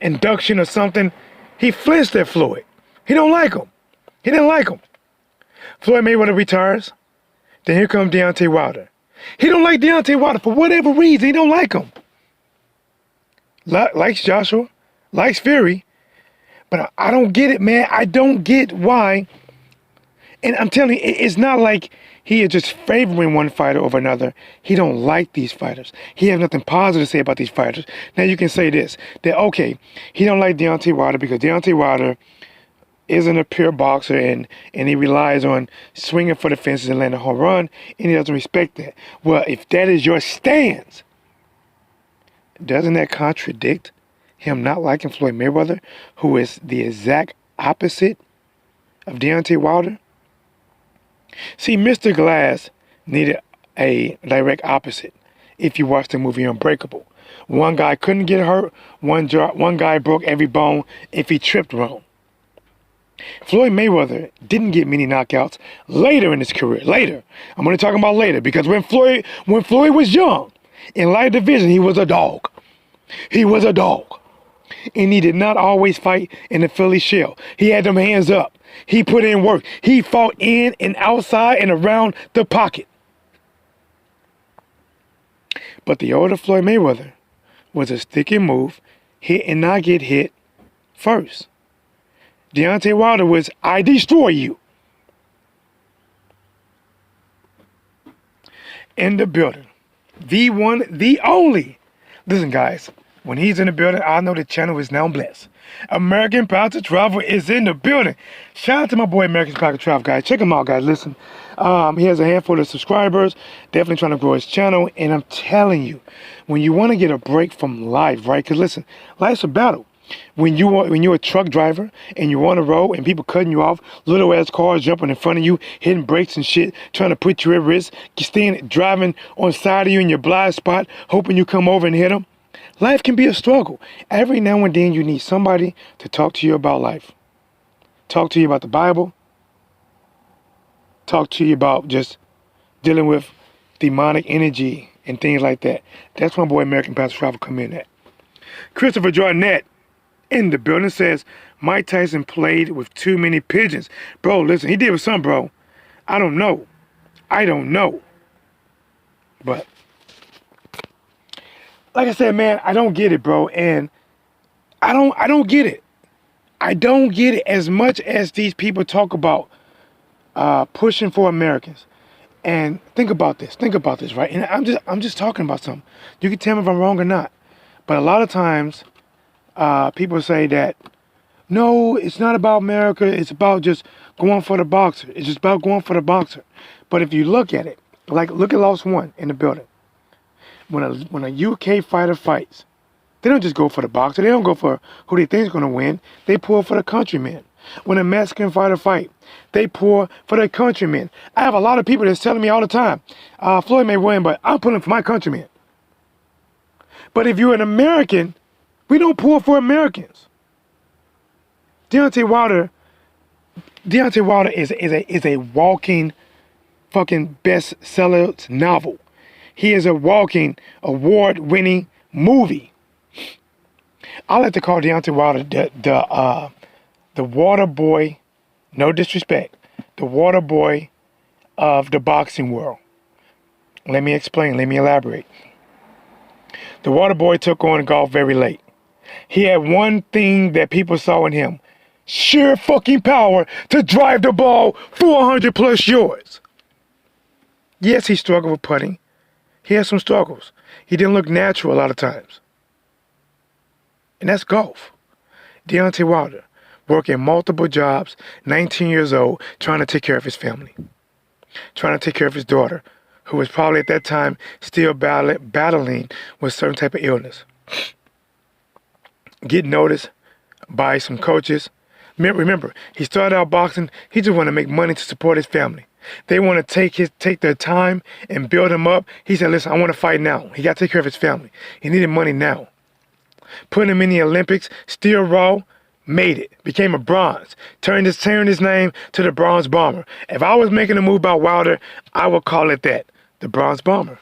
S1: induction or something, he flinched at Floyd. He don't like him. He didn't like him. Floyd Mayweather retires. Then here comes Deontay Wilder. He don't like Deontay Wilder for whatever reason. He don't like him. Likes Joshua, likes Fury, but I don't get it, man. I don't get why. And I'm telling you, it's not like he is just favoring one fighter over another. He don't like these fighters. He has nothing positive to say about these fighters. Now you can say this, that okay, he don't like Deontay Wilder because Deontay Wilder isn't a pure boxer and he relies on swinging for the fences and landing a home run, and he doesn't respect that. Well, if that is your stance, doesn't that contradict him not liking Floyd Mayweather, who is the exact opposite of Deontay Wilder? See, Mr. Glass needed a direct opposite if you watch the movie Unbreakable. One guy couldn't get hurt, one guy broke every bone if he tripped wrong. Floyd Mayweather didn't get many knockouts later in his career. Later. I'm going to talk about later, because when Floyd was young, in light division, he was a dog. He was a dog. And he did not always fight in the Philly shell. He had them hands up. He put in work. He fought in and outside and around the pocket. But the older Floyd Mayweather was a stick and move, hit and not get hit first. Deontay Wilder was, I destroy you. In the building. The one, the only. Listen, guys, when he's in the building, I know the channel is now blessed. American Power to Travel is in the building. Shout out to my boy American Power to Travel, guys. Check him out, guys. Listen, he has a handful of subscribers. Definitely trying to grow his channel. And I'm telling you, when you want to get a break from life, right? Because listen, life's a battle. When you're a truck driver and you're on the road and people cutting you off, little ass cars jumping in front of you, hitting brakes and shit, trying to put you at risk, driving on the side of you in your blind spot, hoping you come over and hit them. Life can be a struggle. Every now and then you need somebody to talk to you about life. Talk to you about the Bible. Talk to you about just dealing with demonic energy and things like that. That's my boy American Pastor Travel come in at. Christopher Jornet in the building says, Mike Tyson played with too many pigeons. Bro, listen, he did with some, bro. I don't know. But like I said, man, I don't get it, bro. And I don't get it. I don't get it as much as these people talk about pushing for Americans. And think about this, right? And I'm just talking about something. You can tell me if I'm wrong or not. But a lot of times, people say that, no, it's not about America. It's about just going for the boxer. It's just about going for the boxer. But if you look at it, like look at Lost One in the building. When a UK fighter fights, they don't just go for the boxer. They don't go for who they think is going to win. They pull for the countryman. When a Mexican fighter fight, they pull for their countrymen. I have a lot of people that's telling me all the time, Floyd may win, but I'm pulling for my countrymen. But if you're an American, we don't pull for Americans. Deontay Wilder is a walking fucking bestseller novel. He is a walking award-winning movie. I like to call Deontay Wilder the water boy, no disrespect, the water boy of the boxing world. Let me explain, let me elaborate. The water boy took on golf very late. He had one thing that people saw in him: sheer fucking power to drive the ball 400 plus yards. Yes, he struggled with putting. He had some struggles. He didn't look natural a lot of times. And that's golf. Deontay Wilder, working multiple jobs, 19 years old, trying to take care of his family. Trying to take care of his daughter, who was probably at that time still battling with certain type of illness. Getting noticed by some coaches. Remember, he started out boxing. He just wanted to make money to support his family. They want to take their time and build him up. He said, listen, I want to fight now. He got to take care of his family. He needed money now. Put him in the Olympics, still raw, made it. Became a bronze. Turned his name to the Bronze Bomber. If I was making a move by Wilder, I would call it that, the Bronze Bomber.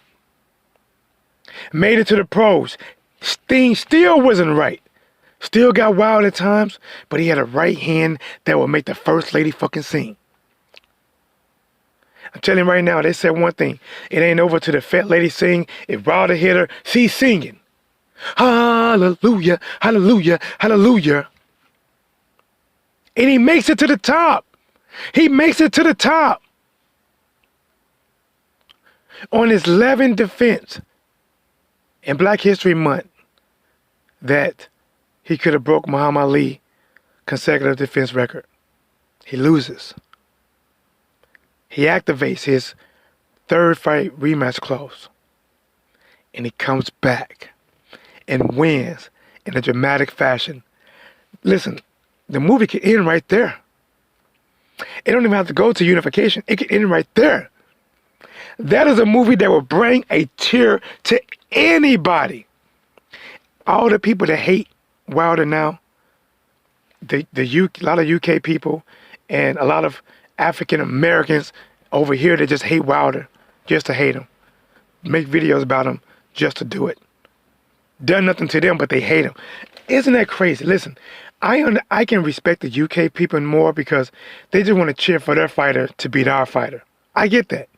S1: Made it to the pros. Things still wasn't right. Still got wild at times, but he had a right hand that would make the first lady fucking sing. I'm telling you right now, they said one thing. It ain't over till the fat lady sing. If Wilder hit her, she's singing. Hallelujah, hallelujah, hallelujah. And he makes it to the top. He makes it to the top. On his 11th defense in Black History Month, that he could have broke Muhammad Ali consecutive defense record. He loses. He activates his third fight rematch clause. And he comes back and wins in a dramatic fashion. Listen, the movie can end right there. It don't even have to go to unification. It can end right there. That is a movie that will bring a tear to anybody. All the people that hate Wilder now, a lot of UK people and a lot of African Americans over here that just hate Wilder, just to hate him. Make videos about him just to do it. Done nothing to them, but they hate him. Isn't that crazy? Listen, I can respect the UK people more because they just want to cheer for their fighter to beat our fighter. I get that.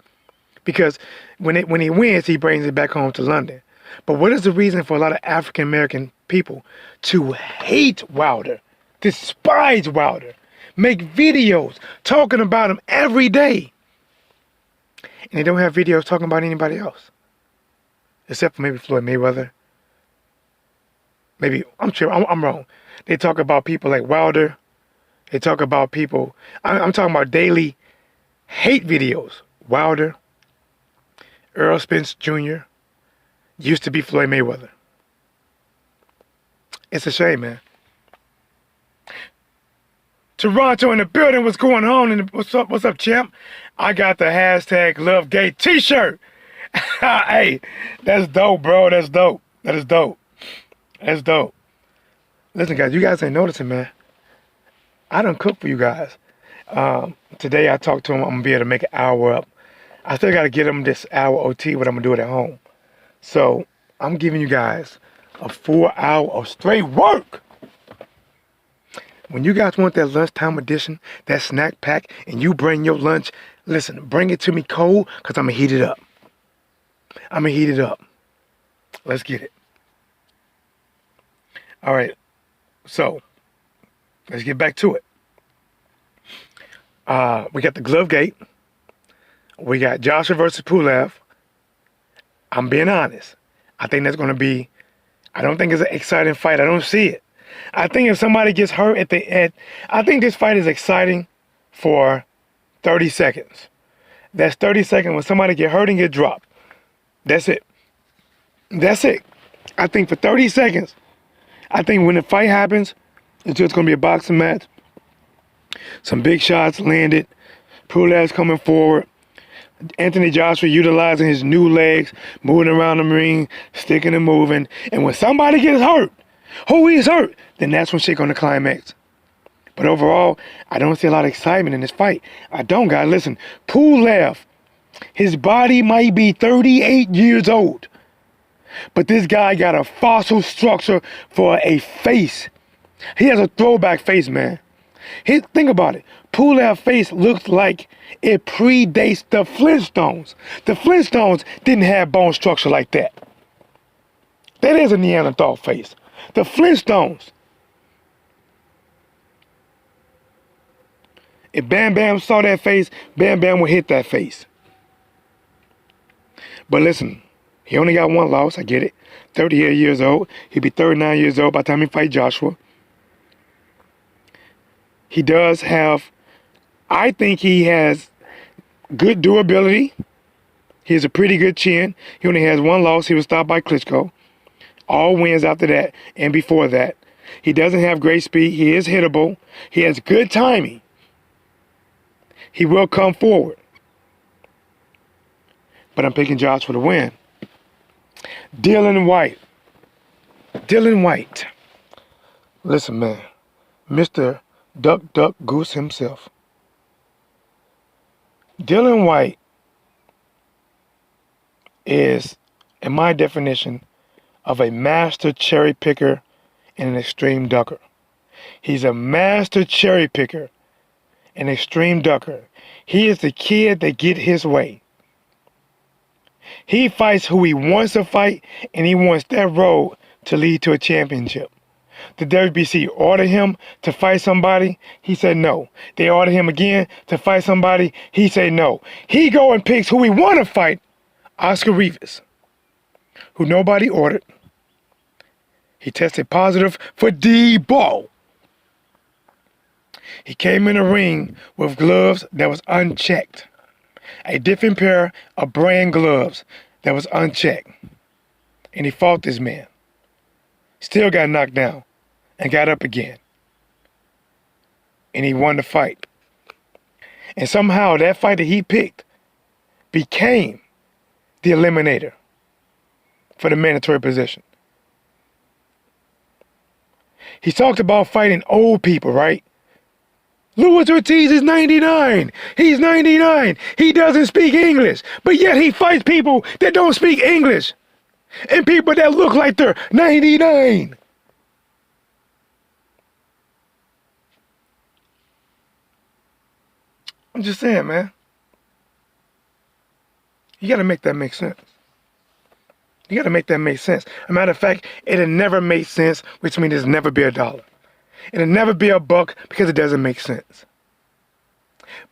S1: Because when he wins, he brings it back home to London. But what is the reason for a lot of African American people to hate Wilder, despise Wilder, make videos talking about him every day, and they don't have videos talking about anybody else, except for maybe Floyd Mayweather? Maybe I'm sure I'm wrong. They talk about people like Wilder. They talk about people. I'm talking about daily hate videos. Wilder, Earl Spence Jr. used to be Floyd Mayweather. It's a shame, man. Toronto in the building. What's going on? And what's up, champ? I got the hashtag Glovegate t-shirt. Hey, that's dope, bro. That's dope. That is dope. That's dope. Listen, guys, you guys ain't noticing, man. I done cook for you guys. Today I talked to him. I'm going to be able to make an hour up. I still got to get him this hour OT, but I'm going to do it at home. So I'm giving you guys a 4 hour of straight work. When you guys want that lunchtime edition, that snack pack, and you bring your lunch, listen, bring it to me cold, because I'm going to heat it up. I'm going to heat it up. Let's get it. All right. So let's get back to it. We got the Glovegate. We got Joshua versus Pulev. I'm being honest. I think that's going to be, I don't think it's an exciting fight. I don't see it. I think if somebody gets hurt at the end, I think this fight is exciting for 30 seconds. That's 30 seconds when somebody get hurt and get dropped. That's it. That's it. I think for 30 seconds, I think when the fight happens, it's just going to be a boxing match. Some big shots landed. Pulev's coming forward. Anthony Joshua utilizing his new legs, moving around the ring, sticking and moving. And when somebody gets hurt, who is hurt, then that's when shit gonna climax. But overall, I don't see a lot of excitement in this fight. I don't, guys. Listen, Pulev, his body might be 38 years old, but this guy got a fossil structure for a face. He has a throwback face, man. Think about it. Pulev's face looks like it predates the Flintstones. The Flintstones didn't have bone structure like that. That is a Neanderthal face. The Flintstones. If Bam Bam saw that face, Bam Bam would hit that face. But listen, he only got one loss. I get it. 38 years old. He'll be 39 years old by the time he fight Joshua. He does have, I think he has good durability. He has a pretty good chin. He only has one loss. He was stopped by Klitschko. All wins after that and before that. He doesn't have great speed. He is hittable. He has good timing. He will come forward. But I'm picking Joshua to win. Dillian Whyte. Dillian Whyte. Listen, man. Mr. Duck, Duck, Goose himself. Dillian Whyte is, in my definition, of a master cherry picker and an extreme ducker. He's a master cherry picker and extreme ducker. He is the kid that get his way. He fights who he wants to fight, and he wants that road to lead to a championship. The WBC ordered him to fight somebody. He said no. They ordered him again to fight somebody. He said no. He go and picks who he want to fight, Oscar Rivas, who nobody ordered. He tested positive for D-ball. He came in the ring with gloves that was unchecked. A different pair of brand gloves that was unchecked. And he fought this man. Still got knocked down and got up again. And he won the fight. And somehow that fight that he picked became the eliminator for the mandatory position. He talked about fighting old people, right? Luis Ortiz is 99. He's 99. He doesn't speak English. But yet he fights people that don't speak English. And people that look like they're 99. I'm just saying, man. You gotta make that make sense. You gotta make that make sense. As a matter of fact, it'll never make sense, which means it'll never be a dollar. It'll never be a buck because it doesn't make sense.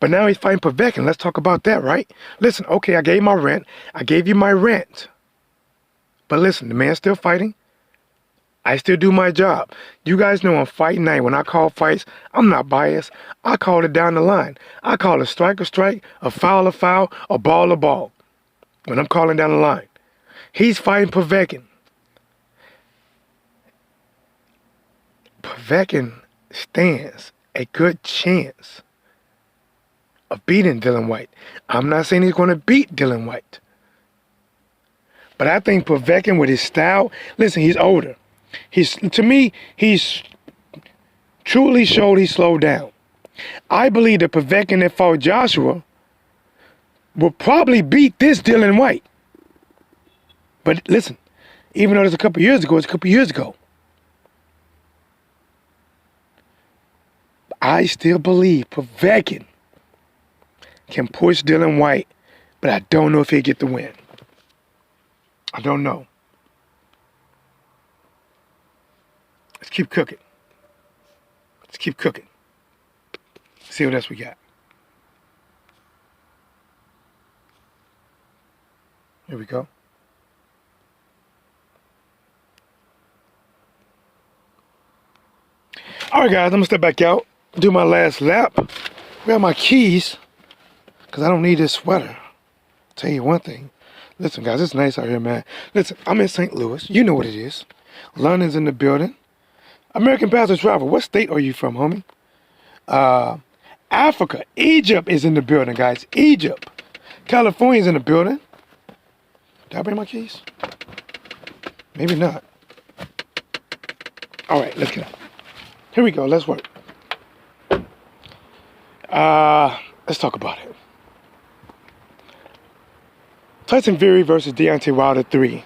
S1: But now he's fighting Povetkin. Let's talk about that, right? Listen, okay, I gave my rent. I gave you my rent. But listen, the man's still fighting. I still do my job. You guys know on fight night, when I call fights, I'm not biased. I call it down the line. I call a strike, a foul, a ball. When I'm calling down the line. He's fighting Povetkin. Povetkin stands a good chance of beating Dillian Whyte. I'm not saying he's going to beat Dillian Whyte. But I think Povetkin with his style, listen, he's older. To me, he's truly showed he slowed down. I believe that Povetkin that fought Joshua will probably beat this Dillian Whyte. But listen, even though it's a couple years ago, it's a couple years ago. I still believe Povetkin can push Dillian Whyte, but I don't know if he'll get the win. I don't know. Let's keep cooking. Let's keep cooking. See what else we got. Here we go. All right, guys, I'm going to step back out, do my last lap, grab my keys, because I don't need this sweater. Tell you one thing. Listen, guys, it's nice out here, man. Listen, I'm in St. Louis. You know what it is. London's in the building. American Pastor Travel, what state are you from, homie? Africa, Egypt is in the building, guys. Egypt. California's in the building. Did I bring my keys? Maybe not. All right, let's get up. Here we go. Let's work. Let's talk about it. Tyson Fury versus Deontay Wilder 3.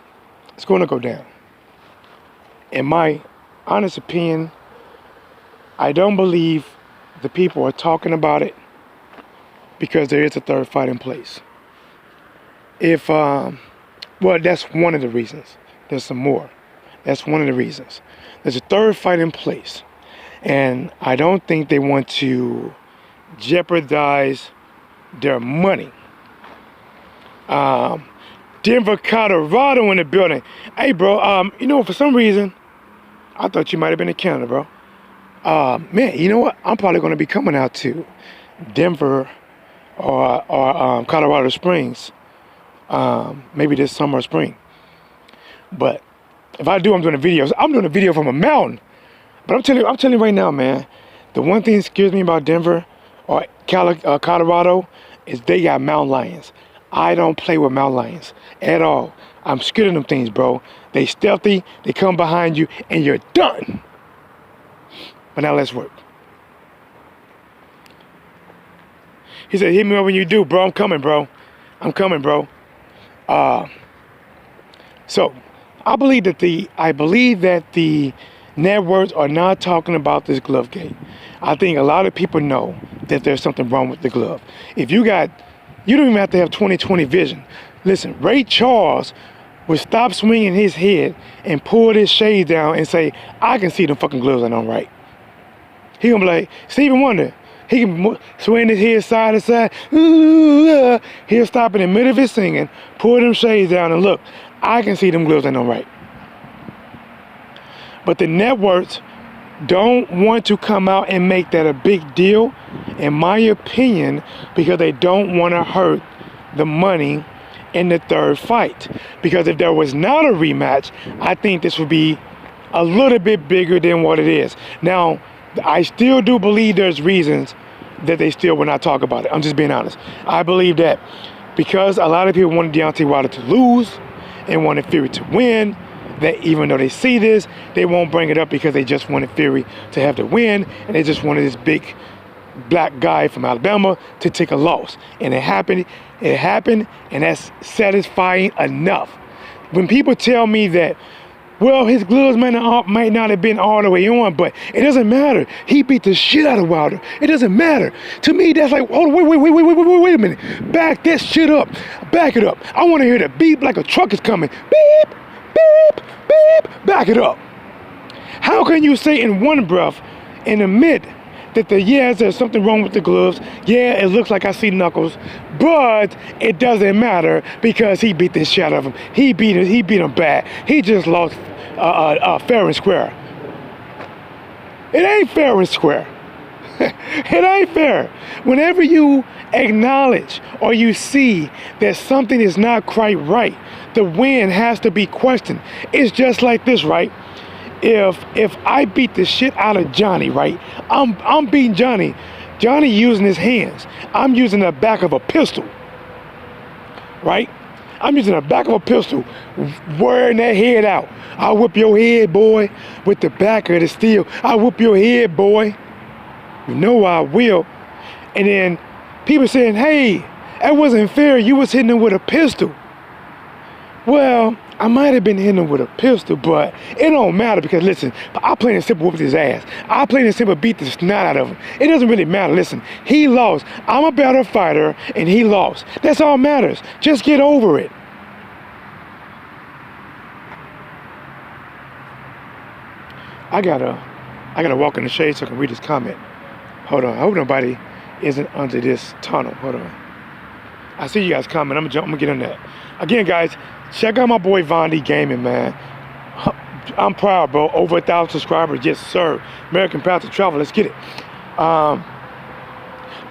S1: It's going to go down. In my honest opinion, I don't believe the people are talking about it because there is a third fight in place. Well, that's one of the reasons. There's some more. That's one of the reasons. There's a third fight in place. And I don't think they want to jeopardize their money. Denver, Colorado in the building. Hey, bro, you know, for some reason, I thought you might have been in Canada, bro. Man, you know what? I'm probably going to be coming out to Denver or Colorado Springs, maybe this summer or spring. But if I do, I'm doing a video. I'm doing a video from a mountain. But I'm telling you right now, man, the one thing that scares me about Denver or Colorado is they got mountain lions. I don't play with mountain lions at all. I'm scared of them things, bro. They stealthy, they come behind you, and you're done. But now let's work. He said, hit me up when you do, bro. I'm coming, bro. I'm coming, bro. So I believe that the networks are not talking about this Glovegate. I think a lot of people know that there's something wrong with the glove. You don't even have to have 20/20 vision. Listen, Ray Charles would stop swinging his head and pull his shades down and say, I can see them fucking gloves ain't on right. He gonna be like, Stevie Wonder, he can swing his head side to side. He'll stop in the middle of his singing, pull them shades down and look, I can see them gloves ain't on right. But the networks don't want to come out and make that a big deal, in my opinion, because they don't want to hurt the money in the third fight. Because if there was not a rematch, I think this would be a little bit bigger than what it is. Now, I still do believe there's reasons that they still will not talk about it. I'm just being honest. I believe that because a lot of people wanted Deontay Wilder to lose and wanted Fury to win, that even though they see this, they won't bring it up because they just wanted Fury to have the win, and they just wanted this big black guy from Alabama to take a loss. And it happened, and that's satisfying enough. When people tell me that, well, his gloves might not have been all the way on, but it doesn't matter. He beat the shit out of Wilder. It doesn't matter. To me, that's like, hold on, wait a minute. Back that shit up. Back it up. I want to hear the beep like a truck is coming. Beep, beep, beep. Back it up. How can you say in one breath and admit that there's something wrong with the gloves? Yeah, it looks like I see knuckles, but it doesn't matter because he beat the shit out of him. He beat him bad. He just lost fair and square. It ain't fair and square. It ain't fair. Whenever you acknowledge or you see that something is not quite right, the win has to be questioned. It's just like this, right? If I beat the shit out of Johnny, right? I'm beating Johnny. Johnny using his hands. I'm using the back of a pistol, right? I'm using the back of a pistol, wearing that head out. I'll whip your head, boy, with the back of the steel. I'll whip your head, boy. You know I will. And then people saying, hey, that wasn't fair. You was hitting him with a pistol. Well, I might have been hitting him with a pistol, but it don't matter because, listen, I plain and simple whooped his ass. I plain and simple beat the snot out of him. It doesn't really matter. Listen, he lost. I'm a better fighter, and he lost. That's all matters. Just get over it. I gotta walk in the shade so I can read this comment. Hold on. I hope nobody isn't under this tunnel. Hold on. I see you guys coming. I'm gonna get on that. Again, guys, check out my boy Vondi Gaming, man. I'm proud, bro. Over 1,000 subscribers. Yes, sir. American Path to Travel. Let's get it. But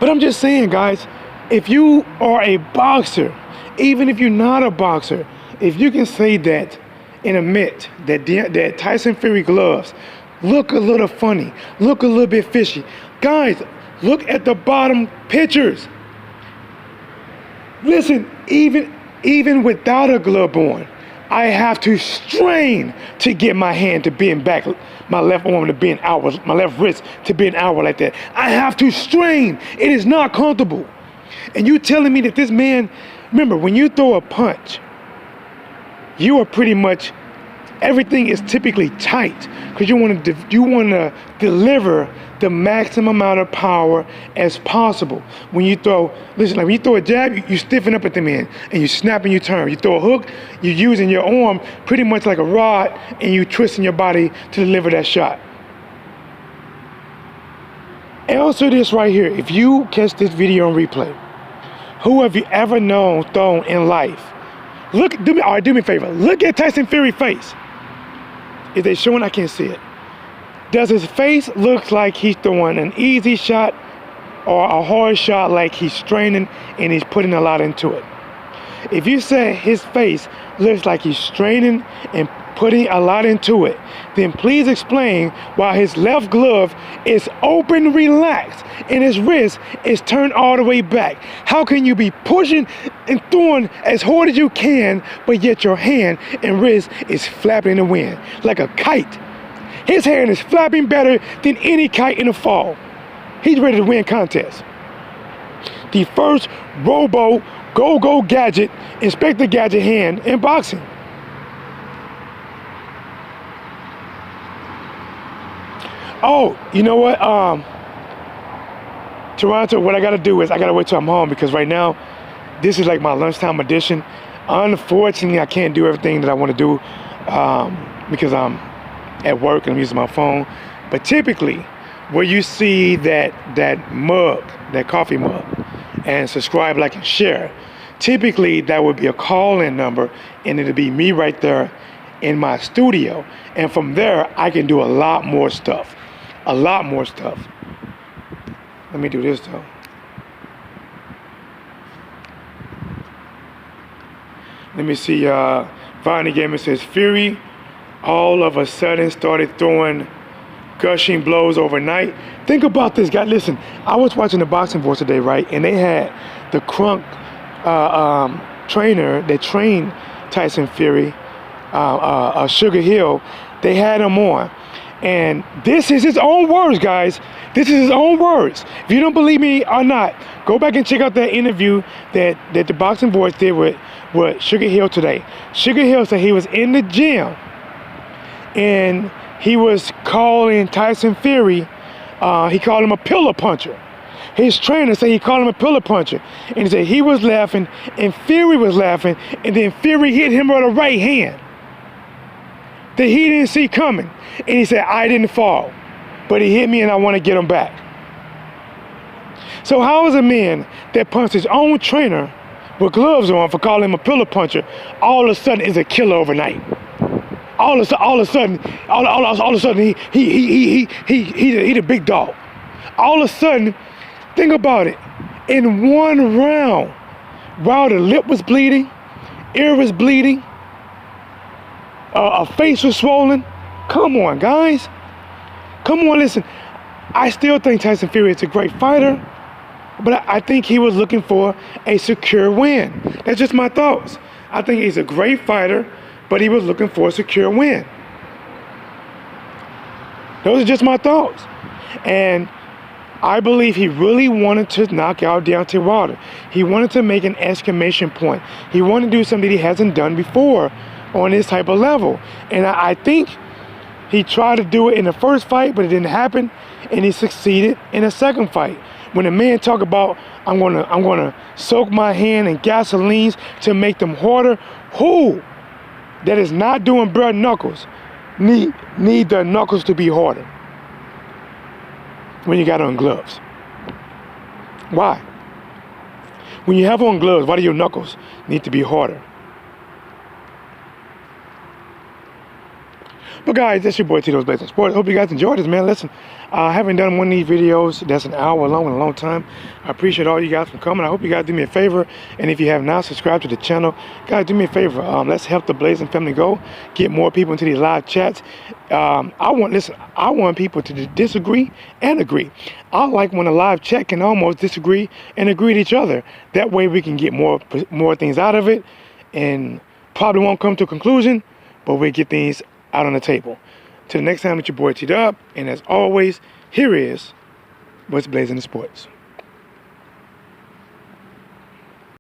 S1: I'm just saying, guys, if you are a boxer, even if you're not a boxer, if you can say that and admit that Tyson Fury gloves look a little funny, look a little bit fishy. Guys, look at the bottom pictures. Listen, even without a glove on, I have to strain to get my hand to bend back, my left arm to bend outward, my left wrist to bend outward like that. I have to strain. It is not comfortable. And you telling me that this man, remember, when you throw a punch, you are pretty much, everything is typically tight because you want to deliver the maximum amount of power as possible. When you throw, listen, like when you throw a jab, you stiffen up at the end and you snap and you turn. You throw a hook, you're using your arm pretty much like a rod and you twisting your body to deliver that shot. And also this right here, if you catch this video on replay, who have you ever known thrown in life? Do me a favor. Look at Tyson Fury's face. Is they showing? I can't see it. Does his face look like he's throwing an easy shot or a hard shot, like he's straining and he's putting a lot into it? If you say his face looks like he's straining and putting a lot into it, then please explain why his left glove is open, relaxed, and his wrist is turned all the way back. How can you be pushing and throwing as hard as you can, but yet your hand and wrist is flapping in the wind like a kite? His hand is flapping better than any kite in the fall. He's ready to win contest. The first Robo Go Gadget, Inspector Gadget hand in boxing. Oh, you know what? Toronto, what I got to do is I got to wait till I'm home, because right now, this is like my lunchtime edition. Unfortunately, I can't do everything that I want to do because I'm at work and I'm using my phone. But typically, where you see that mug, that coffee mug, and subscribe, like, and share, typically that would be a call-in number, and it'll be me right there in my studio. And from there, I can do a lot more stuff. A lot more stuff. Let me do this though. Let me see. Vonnie Gamer says Fury all of a sudden started throwing gushing blows overnight. Think about this, guy. Listen, I was watching the Boxing Voice today, right? And they had the Crunk trainer that trained Tyson Fury, Sugar Hill. They had him on. And this is his own words, guys. This is his own words. If you don't believe me or not, go back and check out that interview that the Boxing Voice did with Sugar Hill today. Sugar Hill said he was in the gym and he was calling Tyson Fury, he called him a pillar puncher. His trainer said he called him a pillar puncher. And he said he was laughing and Fury was laughing, and then Fury hit him with a right hand that he didn't see coming. And he said, I didn't fall, but he hit me and I want to get him back. So how is a man that punched his own trainer with gloves on for calling him a pillar puncher all of a sudden is a killer overnight? All of a sudden, he the big dog. All of a sudden, think about it. In one round, while the lip was bleeding, ear was bleeding, a face was swollen. Come on, guys. Come on, listen. I still think Tyson Fury is a great fighter, but I think he was looking for a secure win. That's just my thoughts. I think he's a great fighter, but he was looking for a secure win. Those are just my thoughts. And I believe he really wanted to knock out Deontay Wilder. He wanted to make an exclamation point. He wanted to do something that he hasn't done before on this type of level. And I think he tried to do it in the first fight, but it didn't happen, and he succeeded in the second fight. When a man talk about, I'm gonna soak my hand in gasolines to make them harder, who that is not doing bare knuckles need the knuckles to be harder when you got on gloves? Why? When you have on gloves, why do your knuckles need to be harder? But guys, that's your boy Tito's Blazing Sports. Hope you guys enjoyed this, man. Listen, I haven't done one of these videos that's an hour long in a long time. I appreciate all you guys for coming. I hope you guys do me a favor. And if you have not subscribed to the channel, guys, do me a favor. Let's help the Blazing family go. Get more people into these live chats. I want people to disagree and agree. I like when a live chat can almost disagree and agree with each other. That way we can get more things out of it, and probably won't come to a conclusion, but we get things out on the table. Till the next time, it's your boy T-Dub, and as always, here is what's blazing the sports.